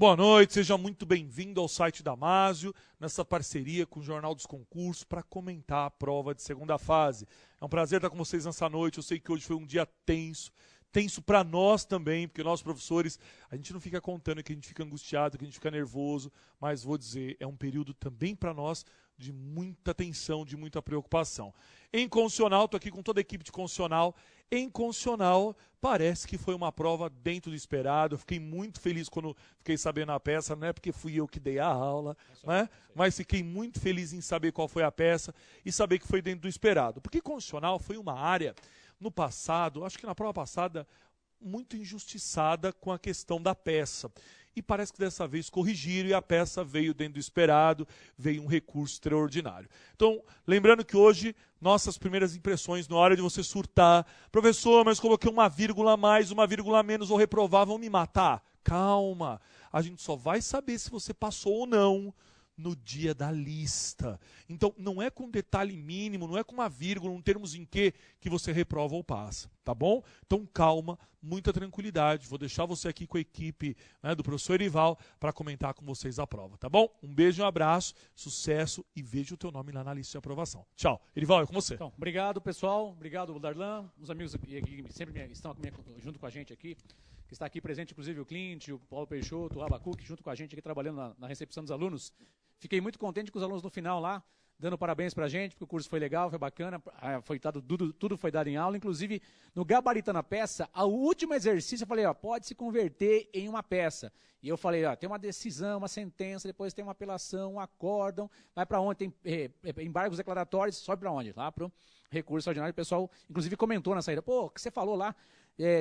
Boa noite, seja muito bem-vindo ao site Damásio, nessa parceria com o Jornal dos Concursos, para comentar a prova de segunda fase. É um prazer estar com vocês nessa noite, eu sei que hoje foi um dia tenso para nós também, porque nós professores, a gente não fica contando que a gente fica angustiado, que a gente fica nervoso, mas vou dizer, é um período também para nós de muita tensão, de muita preocupação. Em Constitucional, estou aqui com toda a equipe de Constitucional. Em Constitucional, parece que foi uma prova dentro do esperado. Eu fiquei muito feliz quando fiquei sabendo a peça, não é porque fui eu que dei a aula, né? Mas fiquei muito feliz em saber qual foi a peça e saber que foi dentro do esperado. Porque Constitucional foi uma área, no passado, acho que na prova passada, muito injustiçada com a questão da peça. E parece que dessa vez corrigiram e a peça veio dentro do esperado, veio um recurso extraordinário. Então, lembrando que hoje, nossas primeiras impressões, na hora de você surtar, professor, mas coloquei uma vírgula a mais, uma vírgula a menos, vou reprovar, vão me matar. Calma, a gente só vai saber se você passou ou não no dia da lista. Então, não é com detalhe mínimo, não é com uma vírgula, um termos em que você reprova ou passa, tá bom? Então, calma, muita tranquilidade. Vou deixar você aqui com a equipe, né, do professor Erival para comentar com vocês a prova, tá bom? Um beijo, um abraço, sucesso e veja o teu nome lá na lista de aprovação. Tchau. Erival, é com você. Então, obrigado, pessoal. Obrigado, Darlan. Os amigos que sempre estão junto com a gente aqui, que está aqui presente, inclusive o Clint, o Paulo Peixoto, o Abacuque, junto com a gente aqui trabalhando na recepção dos alunos. Fiquei muito contente com os alunos no final lá, dando parabéns pra gente, porque o curso foi legal, foi bacana, tudo foi dado em aula, inclusive no Gabaritando a Peça, o último exercício eu falei, ó, pode se converter em uma peça. E eu falei, ó, tem uma decisão, uma sentença, depois tem uma apelação, um acórdão, vai para onde? Tem embargos declaratórios, sobe para onde? Lá pro recurso ordinário. O pessoal, inclusive, comentou na saída, pô, o que você falou lá?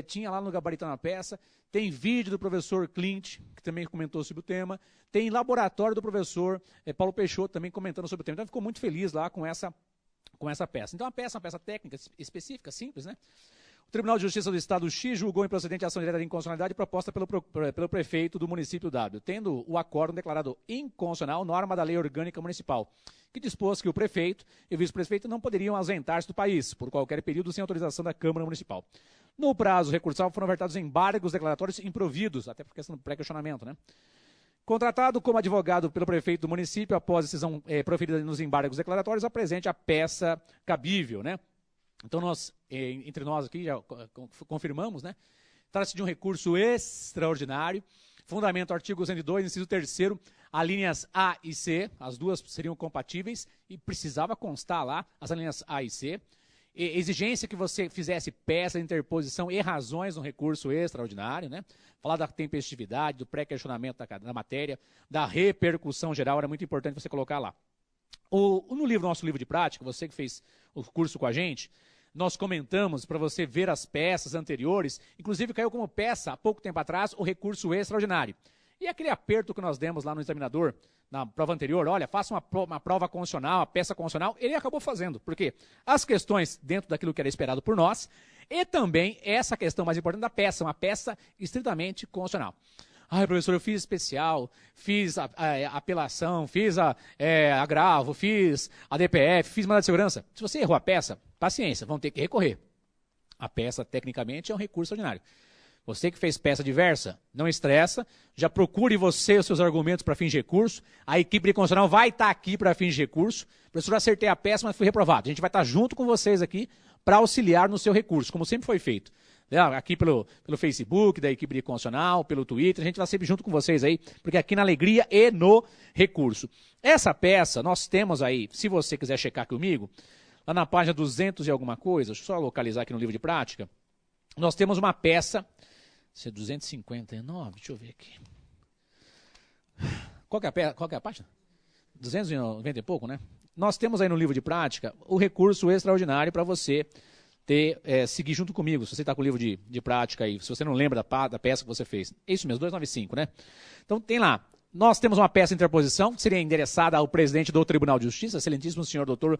Tinha lá no Gabaritando a Peça, tem vídeo do professor Clint, que também comentou sobre o tema, tem laboratório do professor Paulo Peixoto também comentando sobre o tema. Então, ficou muito feliz lá com essa peça. Então, a peça é uma peça técnica específica, simples, né? O Tribunal de Justiça do Estado X julgou improcedente a ação direta de inconstitucionalidade proposta pelo prefeito do município W, tendo o acórdão declarado inconstitucional norma da Lei Orgânica Municipal, que dispôs que o prefeito e o vice-prefeito não poderiam ausentar-se do país por qualquer período sem autorização da Câmara Municipal. No prazo recursal foram vertados embargos declaratórios improvidos, até por questão do pré-questionamento, né? Contratado como advogado pelo prefeito do município, após a decisão proferida nos embargos declaratórios, apresente a peça cabível, né? Então, entre nós aqui, já confirmamos, né? Trata-se de um recurso extraordinário, fundamento artigo 102, inciso 3º, alíneas A e C, as duas seriam compatíveis, e precisava constar lá as alíneas A e C. Exigência que você fizesse peça de interposição e razões no recurso extraordinário, né? Falar da tempestividade, do pré-questionamento da matéria, da repercussão geral, era muito importante você colocar lá. No nosso livro de prática, você que fez o curso com a gente, nós comentamos para você ver as peças anteriores, inclusive caiu como peça, há pouco tempo atrás, o recurso extraordinário. E aquele aperto que nós demos lá no examinador, na prova anterior, olha, faça uma prova constitucional, uma peça constitucional, ele acabou fazendo. Por quê? As questões dentro daquilo que era esperado por nós, e também essa questão mais importante da peça, uma peça estritamente constitucional. Ai, professor, eu fiz especial, fiz apelação, fiz agravo, fiz a DPF, fiz mandado de segurança. Se você errou a peça, paciência, vão ter que recorrer. A peça, tecnicamente, é um recurso ordinário. Você que fez peça diversa, não estressa, já procure você os seus argumentos para fins de recurso, a equipe de constitucional vai estar aqui para fins de recurso, professor, eu acertei a peça, mas fui reprovado. A gente vai estar junto com vocês aqui para auxiliar no seu recurso, como sempre foi feito. Aqui pelo Facebook, da equipe de constitucional, pelo Twitter, a gente vai sempre junto com vocês aí, porque aqui na alegria e no recurso. Essa peça, nós temos aí, se você quiser checar comigo, lá na página 200 e alguma coisa, deixa eu só localizar aqui no livro de prática, nós temos uma peça, isso é 259, deixa eu ver aqui. Qual que é a página? 290 e pouco, né? Nós temos aí no livro de prática o recurso extraordinário para você seguir junto comigo, se você está com o livro de prática aí, se você não lembra da peça que você fez. É isso mesmo, 295, né? Então tem lá, nós temos uma peça de interposição, que seria endereçada ao presidente do Tribunal de Justiça, excelentíssimo senhor doutor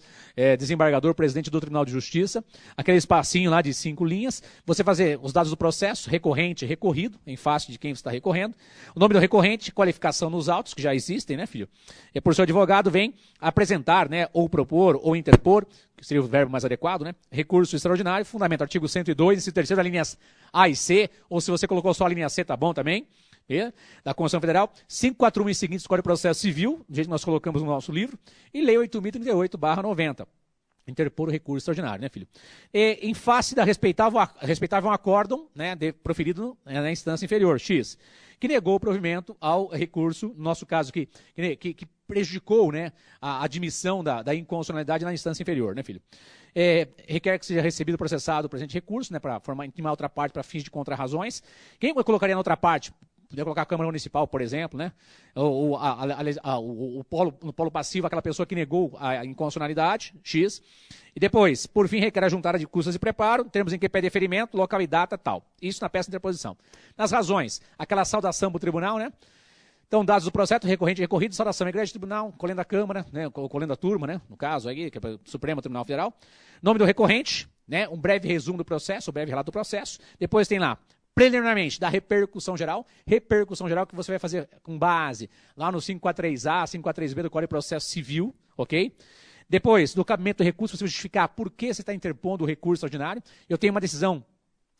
desembargador, presidente do Tribunal de Justiça, aquele espacinho lá de 5 linhas, você fazer os dados do processo, recorrente, recorrido, em face de quem você está recorrendo, o nome do recorrente, qualificação nos autos, que já existem, né, filho? E por seu advogado vem apresentar, né, ou propor, ou interpor, que seria o verbo mais adequado, né? Recurso extraordinário, fundamento artigo 102, inciso 3º, alíneas A e C, ou se você colocou só a linha C, tá bom também. da Constituição Federal, 541 e seguintes do Código de Processo Civil, do jeito que nós colocamos no nosso livro, e Lei 8.038/90. Interpor o recurso extraordinário, né, filho? E, em face da respeitável acórdão, né, proferido na instância inferior, X, que negou o provimento ao recurso, no nosso caso, que prejudicou, né, a admissão da inconstitucionalidade na instância inferior, né, filho? Requer que seja recebido e processado o presente recurso, né, para intimar outra parte para fins de contrarrazões. Quem colocaria na outra parte? Podia colocar a Câmara Municipal, por exemplo, né? No polo passivo, aquela pessoa que negou a inconstitucionalidade, X. E depois, por fim, requer a juntada de custas de preparo, termos em que pede deferimento, local e data, tal. Isso na peça de interposição. Nas razões, aquela saudação para o tribunal, né? Então, dados do processo, recorrente e recorrido, saudação à igreja, tribunal, colendo da Câmara, né? Colendo da turma, né? No caso aí, que é o Supremo Tribunal Federal. Nome do recorrente, né? Um breve resumo do processo, um breve relato do processo. Depois tem lá, preliminarmente, da repercussão geral que você vai fazer com base lá no 543A, 543B do Código de Processo Civil, ok? Depois, do cabimento do recurso, você justificar por que você está interpondo o recurso ordinário. Eu tenho uma decisão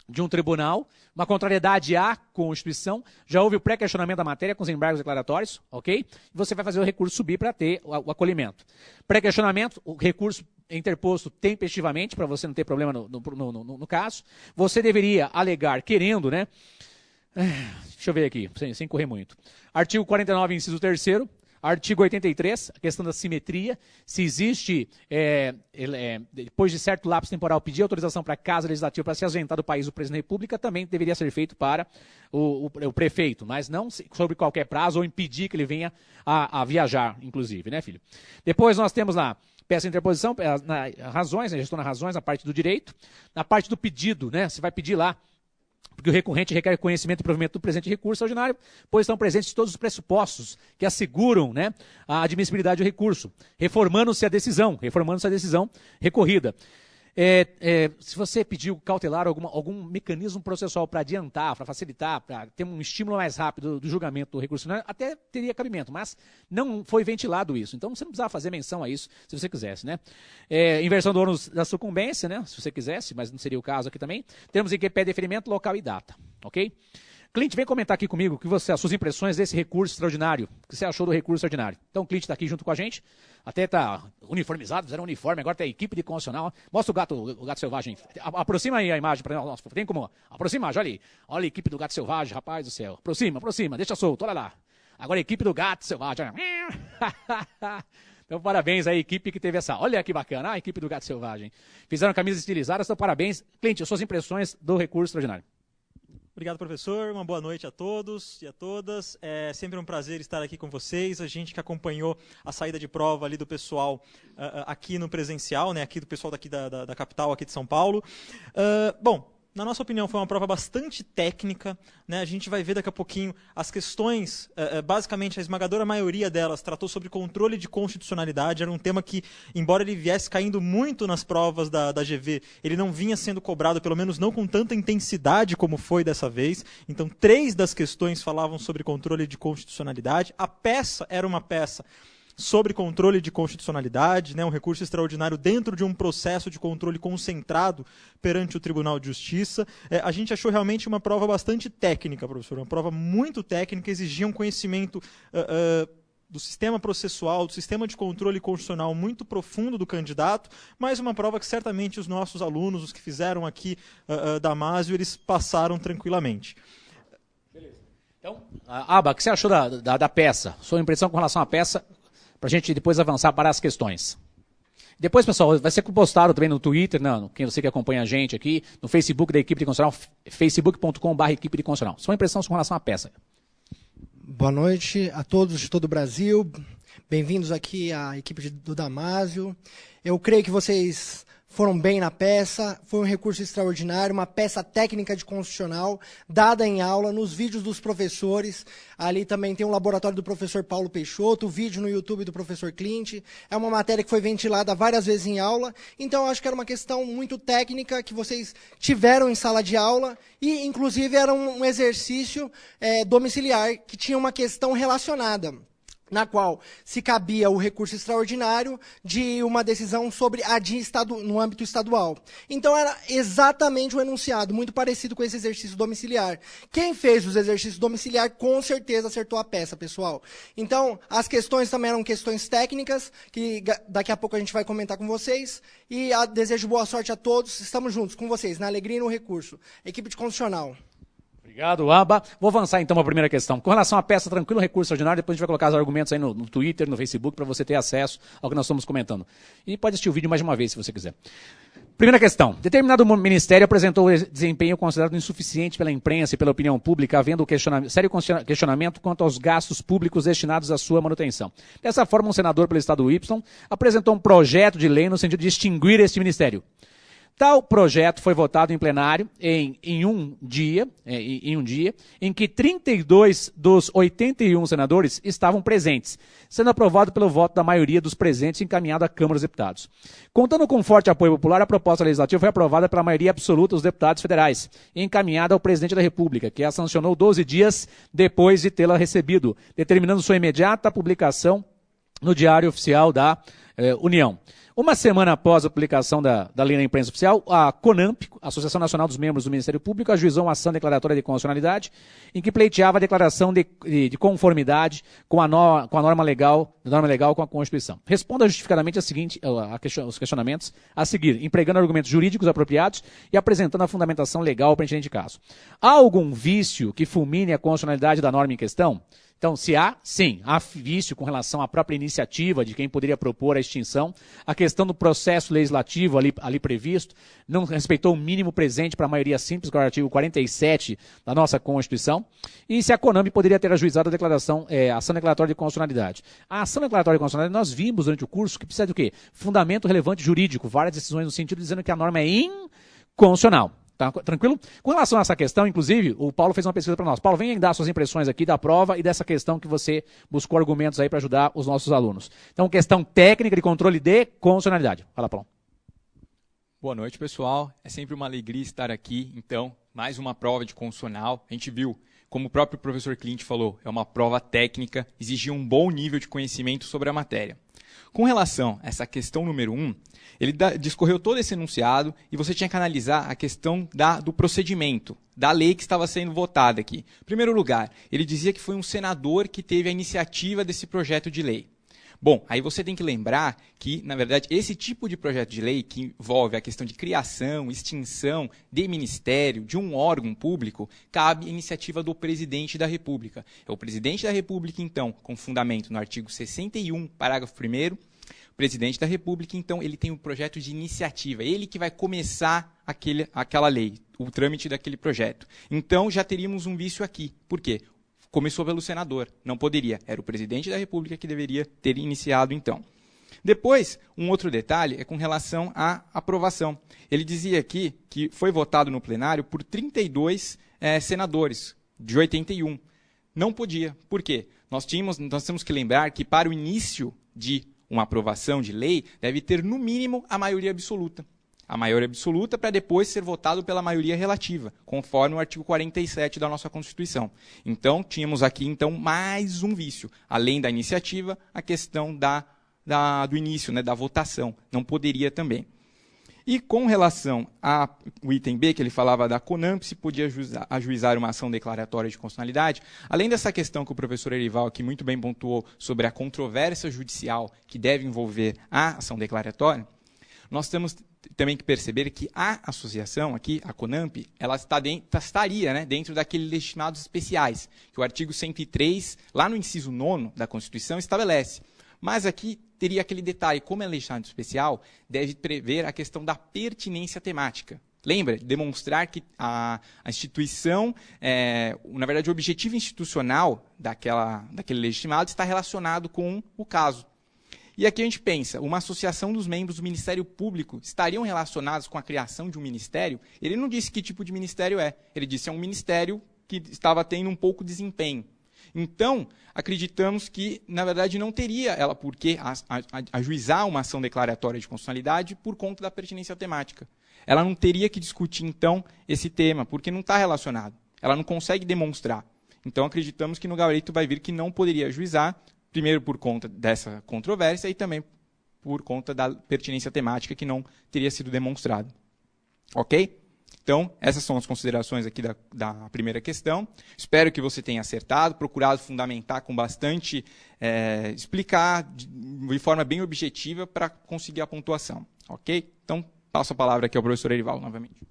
de um tribunal, uma contrariedade à Constituição, já houve o pré-questionamento da matéria com os embargos declaratórios, ok? E você vai fazer o recurso subir para ter o acolhimento. Pré-questionamento, o recurso é interposto tempestivamente, para você não ter problema no caso. Você deveria alegar, querendo, né? Deixa eu ver aqui, sem correr muito. Artigo 49, inciso 3º. Artigo 83, a questão da simetria. Se existe, depois de certo lapso temporal, pedir autorização para a Casa Legislativa para se ausentar do país o presidente da República, também deveria ser feito para o prefeito, mas não sobre qualquer prazo ou impedir que ele venha a viajar, inclusive, né, filho? Depois nós temos lá, peça de interposição, razões, gestão das razões, na parte do direito. Na parte do pedido, né, você vai pedir lá, porque o recorrente requer conhecimento e provimento do presente recurso ordinário, pois estão presentes todos os pressupostos que asseguram, né, a admissibilidade do recurso, reformando-se a decisão recorrida. Se você pediu cautelar algum mecanismo processual para adiantar, para facilitar, para ter um estímulo mais rápido do julgamento do recurso, até teria cabimento, mas não foi ventilado isso. Então você não precisava fazer menção a isso se você quisesse, né? Inversão do ônus da sucumbência, né? Se você quisesse, mas não seria o caso aqui também. Temos em que pede deferimento, local e data, ok? Cliente, vem comentar aqui comigo as suas impressões desse recurso extraordinário. O que você achou do recurso extraordinário? Então o Cliente está aqui junto com a gente. Até está uniformizado, fizeram um uniforme, agora tem a equipe de constitucional. Mostra o gato selvagem. Aproxima aí a imagem para nós. Tem como? Aproxima, olha ali. Olha a equipe do gato selvagem, rapaz do céu. Aproxima, deixa solto, olha lá. Agora a equipe do gato selvagem. Então, parabéns à equipe que teve essa. Olha que bacana, a equipe do gato selvagem. Fizeram camisas estilizadas, então parabéns. Cliente, as suas impressões do recurso extraordinário. Obrigado, professor. Uma boa noite a todos e a todas. É sempre um prazer estar aqui com vocês. A gente que acompanhou a saída de prova ali do pessoal aqui no presencial, né, aqui do pessoal daqui da capital, aqui de São Paulo. Bom, na nossa opinião, foi uma prova bastante técnica, né? A gente vai ver daqui a pouquinho as questões, basicamente a esmagadora maioria delas tratou sobre controle de constitucionalidade. Era um tema que, embora ele viesse caindo muito nas provas da GV, ele não vinha sendo cobrado, pelo menos não com tanta intensidade como foi dessa vez. Então, 3 das questões falavam sobre controle de constitucionalidade. A peça era uma peça sobre controle de constitucionalidade, né, um recurso extraordinário dentro de um processo de controle concentrado perante o Tribunal de Justiça. A gente achou realmente uma prova bastante técnica, professor, uma prova muito técnica, exigia um conhecimento do sistema processual, do sistema de controle constitucional muito profundo do candidato, mas uma prova que certamente os nossos alunos, os que fizeram aqui da Másio, eles passaram tranquilamente. Beleza. Então, Aba, o que você achou da peça? Sua impressão com relação à peça, para a gente depois avançar para as questões. Depois, pessoal, vai ser postado também no Twitter, quem você que acompanha a gente aqui, no Facebook da Equipe de Constitucional, facebook.com/Equipe de Constitucional. Sua impressão com relação à peça. Boa noite a todos de todo o Brasil. Bem-vindos aqui à equipe do Damásio. Eu creio que vocês foram bem na peça, foi um recurso extraordinário, uma peça técnica de constitucional, dada em aula, nos vídeos dos professores. Ali também tem um laboratório do professor Paulo Peixoto, o vídeo no YouTube do professor Clint. É uma matéria que foi ventilada várias vezes em aula, então acho que era uma questão muito técnica que vocês tiveram em sala de aula e, inclusive, era um exercício domiciliar que tinha uma questão relacionada. na qual se cabia o recurso extraordinário de uma decisão sobre a no âmbito estadual. Então, era exatamente o enunciado, muito parecido com esse exercício domiciliar. Quem fez os exercícios domiciliar, com certeza acertou a peça, pessoal. Então, as questões também eram questões técnicas, que daqui a pouco a gente vai comentar com vocês. E desejo boa sorte a todos. Estamos juntos com vocês, na alegria e no recurso. Equipe de constitucional. Obrigado, Aba. Vou avançar então para a primeira questão. Com relação à peça Tranquilo Recurso Ordinário, depois a gente vai colocar os argumentos aí no Twitter, no Facebook, para você ter acesso ao que nós estamos comentando. E pode assistir o vídeo mais de uma vez, se você quiser. Primeira questão. Determinado ministério apresentou desempenho considerado insuficiente pela imprensa e pela opinião pública, havendo sério questionamento quanto aos gastos públicos destinados à sua manutenção. Dessa forma, um senador pelo Estado Y apresentou um projeto de lei no sentido de extinguir este ministério. Tal projeto foi votado em plenário em um dia em que 32 dos 81 senadores estavam presentes, sendo aprovado pelo voto da maioria dos presentes e encaminhado à Câmara dos Deputados. Contando com forte apoio popular, a proposta legislativa foi aprovada pela maioria absoluta dos deputados federais e encaminhada ao presidente da República, que a sancionou 12 dias depois de tê-la recebido, determinando sua imediata publicação no Diário Oficial da União. Uma semana após a publicação da lei na imprensa oficial, a CONAMP, Associação Nacional dos Membros do Ministério Público, ajuizou uma ação declaratória de constitucionalidade em que pleiteava a declaração de conformidade com a norma legal com a Constituição. Responda justificadamente os questionamentos a seguir, empregando argumentos jurídicos apropriados e apresentando a fundamentação legal pertinente de caso. Há algum vício que fulmine a constitucionalidade da norma em questão? Então, se há, sim, há vício com relação à própria iniciativa de quem poderia propor a extinção, a questão do processo legislativo ali previsto, não respeitou o mínimo presente para a maioria simples, que é o artigo 47 da nossa Constituição, e se a CONAMP poderia ter ajuizado a ação declaratória de constitucionalidade. A ação declaratória de constitucionalidade, nós vimos durante o curso que precisa do quê? Fundamento relevante jurídico, várias decisões no sentido dizendo que a norma é inconstitucional. Tá, tranquilo? Com relação a essa questão, inclusive, o Paulo fez uma pesquisa para nós. Paulo, vem dar suas impressões aqui da prova e dessa questão que você buscou argumentos aí para ajudar os nossos alunos. Então, questão técnica de controle de constitucionalidade. Fala, Paulo. Boa noite, pessoal. É sempre uma alegria estar aqui. Então, mais uma prova de constitucional. A gente viu, como o próprio professor Clint falou, é uma prova técnica, exigia um bom nível de conhecimento sobre a matéria. Com relação a essa questão número 1, ele discorreu todo esse enunciado e você tinha que analisar a questão do procedimento, da lei que estava sendo votada aqui. Em primeiro lugar, ele dizia que foi um senador que teve a iniciativa desse projeto de lei. Bom, aí você tem que lembrar que, na verdade, esse tipo de projeto de lei que envolve a questão de criação, extinção de ministério, de um órgão público, cabe à iniciativa do presidente da República. É o presidente da República, então, com fundamento no artigo 61, parágrafo 1º, o presidente da República, então, ele tem um projeto de iniciativa, ele que vai começar aquela lei, o trâmite daquele projeto. Então, já teríamos um vício aqui. Por quê? Começou pelo senador, não poderia. Era o presidente da República que deveria ter iniciado, então. Depois, um outro detalhe é com relação à aprovação. Ele dizia aqui que foi votado no plenário por 32 senadores, de 81. Não podia. Por quê? Nós temos que lembrar que para o início de uma aprovação de lei, deve ter, no mínimo, a maioria absoluta. A maioria absoluta para depois ser votado pela maioria relativa, conforme o artigo 47 da nossa Constituição. Então, tínhamos aqui mais um vício. Além da iniciativa, a questão do início, da votação. Não poderia também. E com relação ao item B, que ele falava da CONAMP, se podia ajuizar uma ação declaratória de constitucionalidade, além dessa questão que o professor Erival aqui muito bem pontuou sobre a controvérsia judicial que deve envolver a ação declaratória, nós temos também que perceber que a associação aqui, a CONAMP, ela estaria dentro daqueles legitimados especiais, que o artigo 103, lá no inciso 9º da Constituição, estabelece. Mas aqui teria aquele detalhe, como é legislado especial, deve prever a questão da pertinência temática. Lembra? Demonstrar que a instituição, na verdade, o objetivo institucional daquele legitimado está relacionado com o caso. E aqui a gente pensa, uma associação dos membros do Ministério Público estariam relacionados com a criação de um ministério? Ele não disse que tipo de ministério é. Ele disse que é um ministério que estava tendo um pouco de desempenho. Então, acreditamos que, na verdade, não teria ela por que ajuizar uma ação declaratória de constitucionalidade por conta da pertinência temática. Ela não teria que discutir, então, esse tema, porque não está relacionado. Ela não consegue demonstrar. Então, acreditamos que no gabarito vai vir que não poderia ajuizar primeiro por conta dessa controvérsia e também por conta da pertinência temática que não teria sido demonstrada. Ok? Então, essas são as considerações aqui da primeira questão. Espero que você tenha acertado, procurado fundamentar com bastante, explicar de forma bem objetiva para conseguir a pontuação. Ok? Então, passo a palavra aqui ao professor Erival novamente.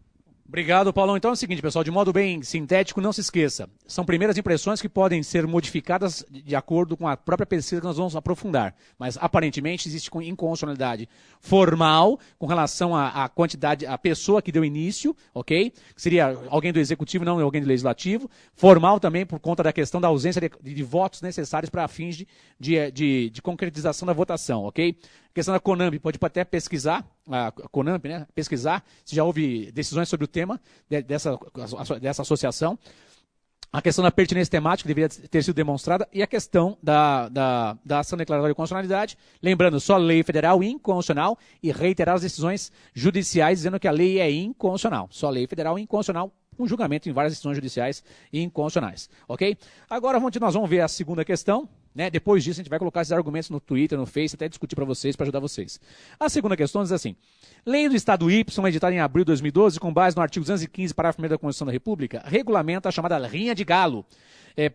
Obrigado, Paulão. Então é o seguinte, pessoal, de modo bem sintético, não se esqueça. São primeiras impressões que podem ser modificadas de acordo com a própria pesquisa que nós vamos aprofundar. Mas, aparentemente, existe inconstitucionalidade formal com relação à quantidade, à pessoa que deu início, ok? Seria alguém do executivo, não alguém do legislativo. Formal também por conta da questão da ausência de votos necessários para fins de concretização da votação, ok? A questão da CONAMP, pode até pesquisar, a CONAMP, né? Pesquisar se já houve decisões sobre o tema dessa associação. A questão da pertinência temática deveria ter sido demonstrada e a questão da ação declaratória de constitucionalidade, lembrando, só lei federal inconstitucional e reiterar as decisões judiciais dizendo que a lei é inconstitucional. Só lei federal inconstitucional, um julgamento em várias decisões judiciais inconstitucionais, ok? Agora nós vamos ver a segunda questão, né? Depois disso a gente vai colocar esses argumentos no Twitter, no Face, até discutir para vocês, para ajudar vocês. A segunda questão diz assim: lei do Estado Y, editada em abril de 2012, com base no artigo 215, parágrafo 1º da Constituição da República, regulamenta a chamada rinha de galo,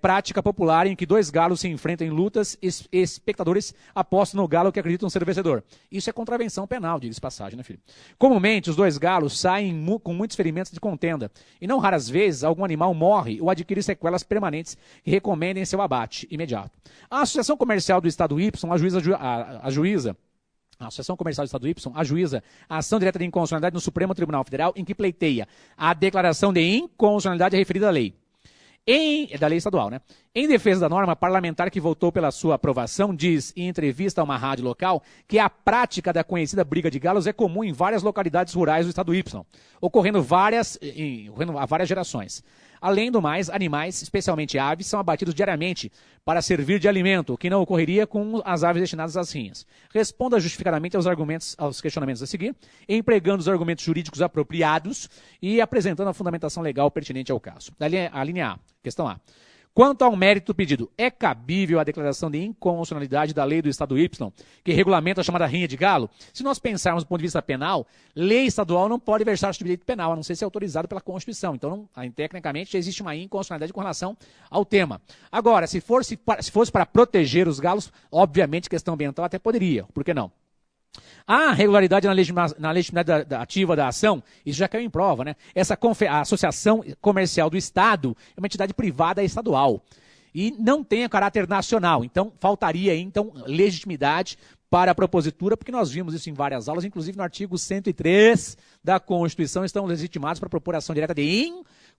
prática popular em que dois galos se enfrentam em lutas e espectadores apostam no galo que acreditam ser o vencedor. Isso é contravenção penal, diga-se passagem, né, filho? Comumente, os dois galos saem com muitos ferimentos de contenda e não raras vezes algum animal morre ou adquire sequelas permanentes que recomendem seu abate imediato. A Associação Comercial do Estado Y a Associação Comercial do Estado Y ajuiza a ação direta de inconstitucionalidade no Supremo Tribunal Federal em que pleiteia a declaração de inconstitucionalidade referida à lei. Da lei estadual, né? Em defesa da norma, parlamentar que votou pela sua aprovação diz, em entrevista a uma rádio local, que a prática da conhecida briga de galos é comum em várias localidades rurais do Estado Y, ocorrendo há várias gerações. Além do mais, animais, especialmente aves, são abatidos diariamente para servir de alimento, o que não ocorreria com as aves destinadas às rinhas. Responda justificadamente aos questionamentos a seguir, empregando os argumentos jurídicos apropriados e apresentando a fundamentação legal pertinente ao caso. A linha A, questão A. Quanto ao mérito pedido, é cabível a declaração de inconstitucionalidade da lei do Estado Y, que regulamenta a chamada rinha de galo? Se nós pensarmos do ponto de vista penal, lei estadual não pode versar sobre direito penal, a não ser ser autorizado pela Constituição. Então, tecnicamente, já existe uma inconstitucionalidade com relação ao tema. Agora, se fosse para proteger os galos, obviamente, questão ambiental até poderia, por que não? A regularidade na legitimidade ativa da ação, isso já caiu em prova, né? A Associação Comercial do Estado é uma entidade privada estadual e não tem caráter nacional, então faltaria legitimidade para a propositura, porque nós vimos isso em várias aulas, inclusive no artigo 103 da Constituição, estão legitimados para propor ação direta de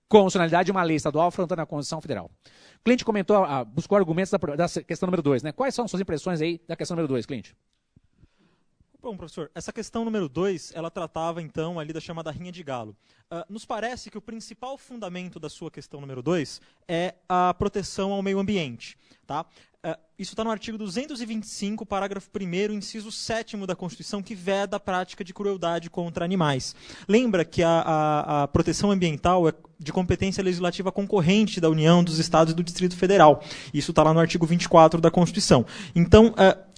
inconstitucionalidade de uma lei estadual afrontando a Constituição Federal. O Clint comentou, buscou argumentos da questão número 2, né? Quais são as suas impressões aí da questão número 2, Clint? Bom, professor, essa questão número 2, ela tratava, então, ali da chamada rinha de galo. Nos parece que o principal fundamento da sua questão número 2 é a proteção ao meio ambiente, tá? Isso está no artigo 225, parágrafo 1º, inciso 7º da Constituição, que veda a prática de crueldade contra animais. Lembra que a proteção ambiental é de competência legislativa concorrente da União, dos Estados e do Distrito Federal. Isso está lá no artigo 24 da Constituição. Então,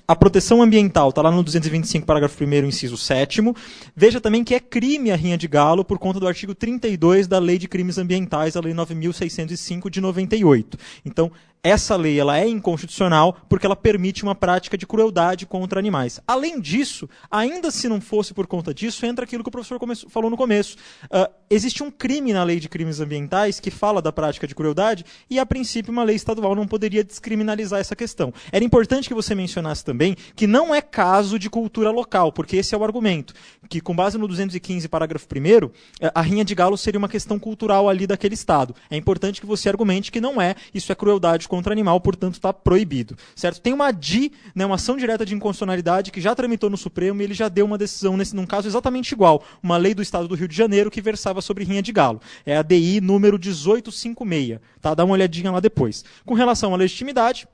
a proteção ambiental está lá no 225, parágrafo 1º, inciso 7º. Veja também que é crime a rinha de galo por conta do artigo 32 da Lei de Crimes Ambientais, a Lei 9.605 de 98. Então, essa lei ela é inconstitucional porque ela permite uma prática de crueldade contra animais. Além disso, ainda se não fosse por conta disso, entra aquilo que o professor falou no começo. Existe um crime na Lei de Crimes Ambientais que fala da prática de crueldade e, a princípio, uma lei estadual não poderia descriminalizar essa questão. Era importante que você mencionasse também que não é caso de cultura local, porque esse é o argumento, que com base no 215, parágrafo 1º, a rinha de galo seria uma questão cultural ali daquele estado. É importante que você argumente que não é, isso é crueldade contra animal, portanto está proibido, certo? Tem uma DI, né, uma ação direta de inconstitucionalidade que já tramitou no Supremo e ele já deu uma decisão num caso exatamente igual, uma lei do Estado do Rio de Janeiro que versava sobre rinha de galo. É a DI número 1856, tá? Dá uma olhadinha lá depois. Com relação à legitimidade,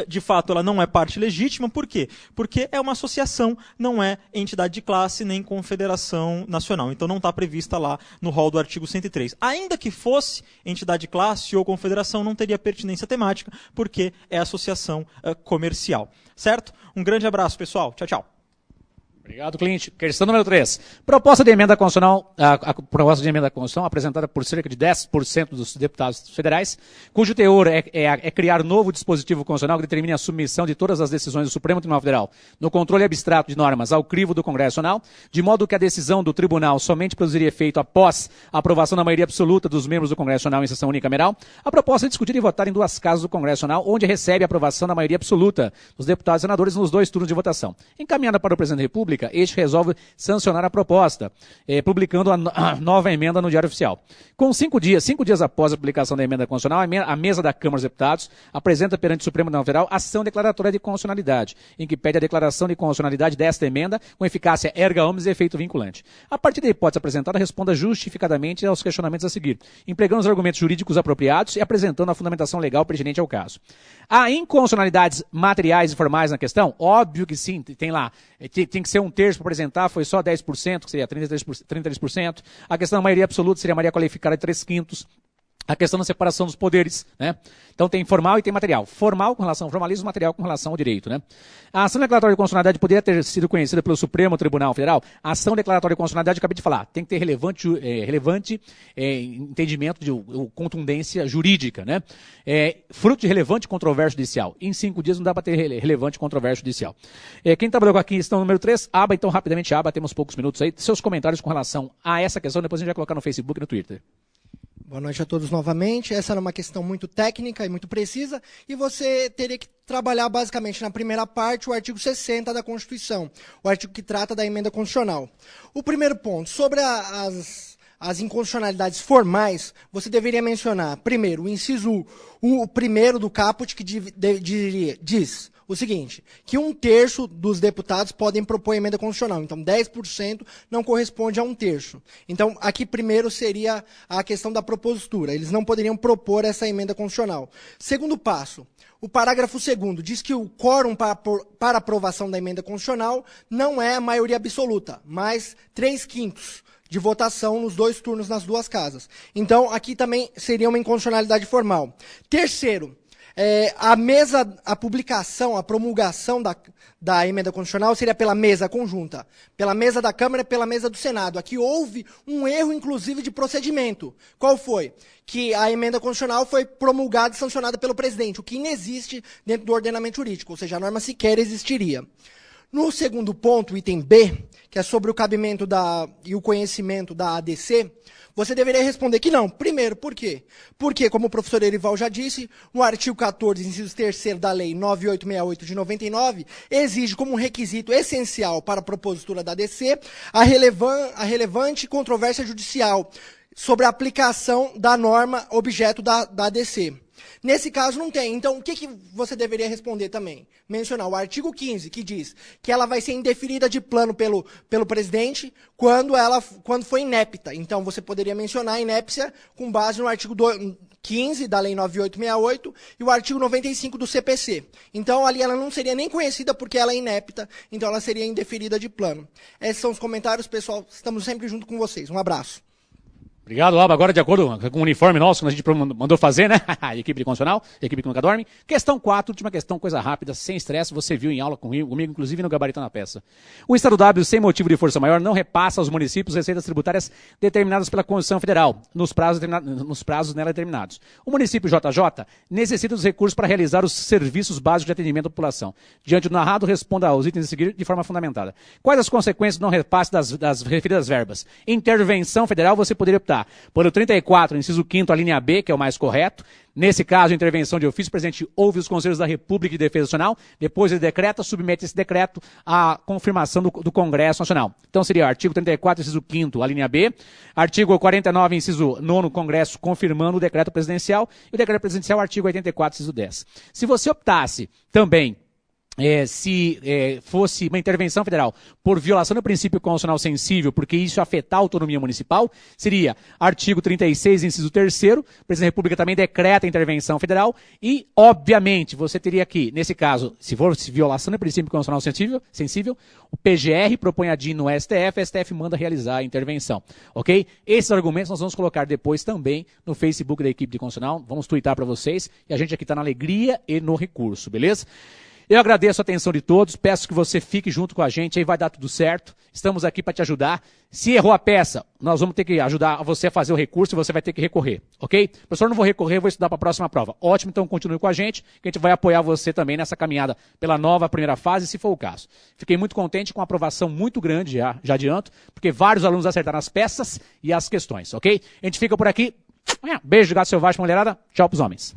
de fato, ela não é parte legítima. Por quê? Porque é uma associação, não é entidade de classe nem confederação nacional. Então não está prevista lá no rol do artigo 103. Ainda que fosse entidade de classe ou confederação, não teria pertinência temática, porque é associação comercial. Certo? Um grande abraço, pessoal. Tchau, tchau. Obrigado, Clint. Questão número 3. Proposta de emenda constitucional, a proposta de emenda constitucional apresentada por cerca de 10% dos deputados federais, cujo teor é criar novo dispositivo constitucional que determine a submissão de todas as decisões do Supremo Tribunal Federal no controle abstrato de normas ao crivo do Congresso Nacional, de modo que a decisão do tribunal somente produziria efeito após a aprovação da maioria absoluta dos membros do Congresso Nacional em sessão unicameral. A proposta é discutida e votada em 2 casas do Congresso Nacional, onde recebe a aprovação da maioria absoluta dos deputados e senadores nos 2 turnos de votação. Encaminhada para o presidente da República, este resolve sancionar a proposta, publicando a nova emenda no Diário Oficial. Com 5 dias após a publicação da emenda constitucional, a mesa da Câmara dos Deputados apresenta perante o Supremo Tribunal Federal ação declaratória de constitucionalidade, em que pede a declaração de constitucionalidade desta emenda com eficácia erga omnes e efeito vinculante. A partir da hipótese apresentada, responda justificadamente aos questionamentos a seguir, empregando os argumentos jurídicos apropriados e apresentando a fundamentação legal pertinente ao caso. Há inconstitucionalidades materiais e formais na questão? Óbvio que sim, tem lá. Tem que ser 1/3 para apresentar, foi só 10%, que seria 33%. A questão da maioria absoluta seria a maioria qualificada de 3/5. A questão da separação dos poderes, né? Então tem formal e tem material. Formal com relação ao formalismo, material com relação ao direito, né? A ação declaratória de constitucionalidade poderia ter sido conhecida pelo Supremo Tribunal Federal. A ação declaratória de constitucionalidade, eu acabei de falar, tem que ter relevante entendimento de contundência jurídica, né? Fruto de relevante controvérsia judicial. Em 5 dias não dá para ter relevante controvérsia judicial. Quem trabalhou aqui, questão número 3, aba, então rapidamente aba, temos poucos minutos aí. Seus comentários com relação a essa questão, depois a gente vai colocar no Facebook e no Twitter. Boa noite a todos novamente. Essa era uma questão muito técnica e muito precisa, e você teria que trabalhar basicamente na primeira parte o artigo 60 da Constituição, o artigo que trata da emenda constitucional. O primeiro ponto, sobre as inconstitucionalidades formais, você deveria mencionar, primeiro, o inciso o primeiro do caput, que diz o seguinte, que 1/3 dos deputados podem propor emenda constitucional. Então, 10% não corresponde a 1/3. Então, aqui primeiro seria a questão da propositura. Eles não poderiam propor essa emenda constitucional. Segundo passo, o parágrafo 2º diz que o quórum para aprovação da emenda constitucional não é a maioria absoluta, mas 3/5 de votação nos 2 turnos nas 2 casas. Então, aqui também seria uma inconstitucionalidade formal. Terceiro, a publicação, a promulgação da emenda constitucional seria pela mesa conjunta, pela mesa da Câmara e pela mesa do Senado. Aqui houve um erro, inclusive, de procedimento. Qual foi? Que a emenda constitucional foi promulgada e sancionada pelo presidente, o que inexiste dentro do ordenamento jurídico, ou seja, a norma sequer existiria. No segundo ponto, item B, que é sobre o cabimento e o conhecimento da ADC, você deveria responder que não. Primeiro, por quê? Porque, como o professor Erival já disse, no artigo 14, inciso 3º da Lei 9868 de 99, exige como um requisito essencial para a propositura da ADC a relevante controvérsia judicial sobre a aplicação da norma objeto da ADC. Nesse caso não tem. Então, o que você deveria responder também? Mencionar o artigo 15, que diz que ela vai ser indeferida de plano pelo presidente quando for inépta. Então, você poderia mencionar a inépcia com base no artigo 15 da Lei 9868 e o artigo 95 do CPC. Então, ali ela não seria nem conhecida porque ela é inépta, então ela seria indeferida de plano. Esses são os comentários, pessoal. Estamos sempre junto com vocês. Um abraço. Obrigado, Alba. Agora, de acordo com o uniforme nosso que a gente mandou fazer, né? A equipe de constitucional, a equipe que nunca dorme. Questão 4, última questão, coisa rápida, sem estresse. Você viu em aula comigo, inclusive no gabarito na peça. O Estado W, sem motivo de força maior, não repassa aos municípios receitas tributárias determinadas pela Constituição Federal, nos prazos nela determinados. O município JJ necessita dos recursos para realizar os serviços básicos de atendimento à população. Diante do narrado, responda aos itens a seguir de forma fundamentada. Quais as consequências do não repasse das referidas verbas? Intervenção federal, você poderia optar por o 34, inciso 5º, a linha B, que é o mais correto. Nesse caso, intervenção de ofício, o presidente ouve os conselhos da República de Defesa Nacional, depois ele decreta, submete esse decreto à confirmação do Congresso Nacional. Então seria artigo 34, inciso 5º, a linha B, artigo 49, inciso 9º, Congresso confirmando o decreto presidencial, e o decreto presidencial, artigo 84, inciso 10. Se você optasse também se fosse uma intervenção federal por violação do princípio constitucional sensível, porque isso afetar a autonomia municipal, seria artigo 36, inciso 3º, o presidente da República também decreta a intervenção federal e, obviamente, você teria aqui, nesse caso, se fosse violação do princípio constitucional sensível, o PGR propõe a DIN no STF, o STF manda realizar a intervenção, ok? Esses argumentos nós vamos colocar depois também no Facebook da equipe de constitucional, vamos twittar para vocês, e a gente aqui está na alegria e no recurso, beleza? Eu agradeço a atenção de todos, peço que você fique junto com a gente, aí vai dar tudo certo. Estamos aqui para te ajudar. Se errou a peça, nós vamos ter que ajudar você a fazer o recurso e você vai ter que recorrer, ok? Professor, não vou recorrer, vou estudar para a próxima prova. Ótimo, então continue com a gente, que a gente vai apoiar você também nessa caminhada pela nova primeira fase, se for o caso. Fiquei muito contente com a aprovação muito grande, já adianto, porque vários alunos acertaram as peças e as questões, ok? A gente fica por aqui. Beijo de gato selvagem, mulherada. Tchau pros homens.